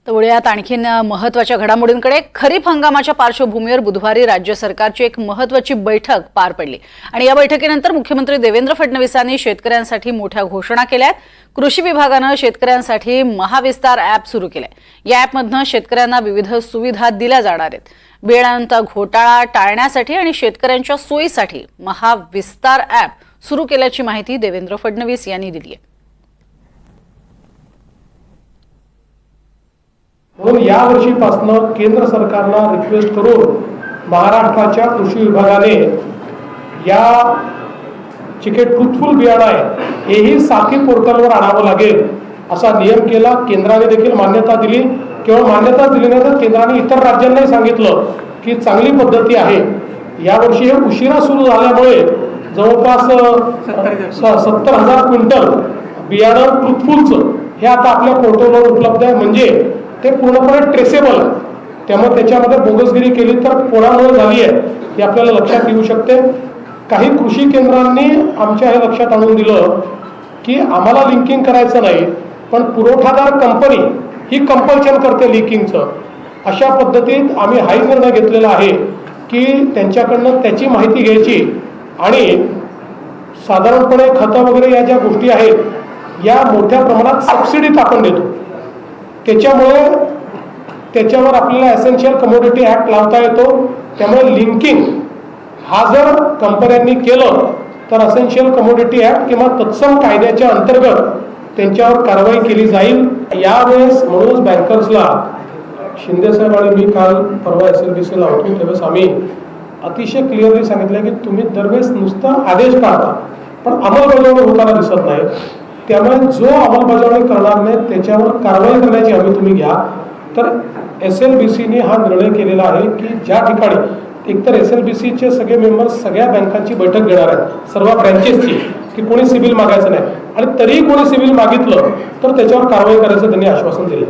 तर वळूयात आणखीन महत्त्वाच्या घडामोडींकडे। खरीप हंगामाच्या पार्श्वभूमीवर बुधवारी राज्य सरकारची एक महत्त्वाची बैठक पार पडली आणि या बैठकीनंतर मुख्यमंत्री देवेंद्र फडणवीसांनी शेतकऱ्यांसाठी मोठ्या घोषणा केल्या। कृषी विभागाने शेतकऱ्यांसाठी महाविस्तार ॲप सुरू केले। या ॲपमधून शेतकऱ्यांना विविध सुविधा दिल्या जाणार आहेत। बियाणांचा घोटाळा टाळण्यासाठी आणि शेतकऱ्यांच्या सोयीसाठी महाविस्तार ॲप सुरू केल्याची माहिती देवेंद्र फडणवीस यांनी दिली आहे। म्हणून या वर्षीपासून केंद्र सरकारला रिक्वेस्ट करून महाराष्ट्राच्या कृषी विभागाने या जे ट्रूथफुल बियाणं आहे हेही साखी पोर्टलवर आणावं लागेल असा नियम केला। केंद्राने देखील मान्यता दिली। केवळ मान्यता दिली नाही तर केंद्राने इतर राज्यांनाही सांगितलं की चांगली पद्धती आहे। यावर्षी हे उशिरा सुरू झाल्यामुळे जवळपास 70,000 क्विंटल बियाणं ट्रूथफुलचं हे आता आपल्या पोर्टलवर उपलब्ध आहे। म्हणजे ते पूर्णपणे ट्रेसेबल आहे। त्यामुळे त्याच्यामध्ये बोगसगिरी केली तर कोणामुळे झाली आहे हे आपल्याला लक्षात येऊ शकते। काही कृषी केंद्रांनी आमच्या हे लक्षात आणून दिलं की आम्हाला लिंकिंग करायचं नाही, पण पुरवठादार कंपनी ही कंपल्शन करते लिंकिंगचं। अशा पद्धतीत आम्ही हाही निर्णय घेतलेला आहे की त्यांच्याकडनं त्याची माहिती घ्यायची आणि साधारणपणे खतं वगैरे या ज्या गोष्टी आहेत या मोठ्या प्रमाणात सबसिडीत आपण देतो। त्याच्यामुळे त्याच्यावर आपल्याला एसेन्शियल कमोडिटी ॲक्ट लावता येतो। त्यामुळे लिंकिंग हा जर कंपन्यांनी केलं तर एसेन्शियल कमोडिटी ॲक्ट किंवा तत्सम कायद्याच्या अंतर्गत त्यांच्यावर कारवाई केली जाईल। यावेळेस म्हणूनच बँकर्सला शिंदेसाहेब आणि मी काल परवा SLBC ला होतो त्यावेळेस आम्ही अतिशय क्लिअरली सांगितलं की तुम्ही दरवेळेस नुसता आदेश काढता पण अंमलबजावणी होताना दिसत नाही। त्यामुळे जो अंमलबजावणी करणार नाही त्याच्यावर कारवाई करण्याची हमी तुम्ही घ्या। तर SLBCने हा निर्णय केलेला आहे की ज्या ठिकाणी एकतर SLBCचे सगळे मेंबर्स सगळ्या बँकांची बैठक घेणार आहेत, सर्व ब्रँचेसची, की कोणी सिबिल मागायचं नाही आणि तरीही कोणी सिबिल मागितलं तर त्याच्यावर कारवाई करायचं त्यांनी आश्वासन दिलं।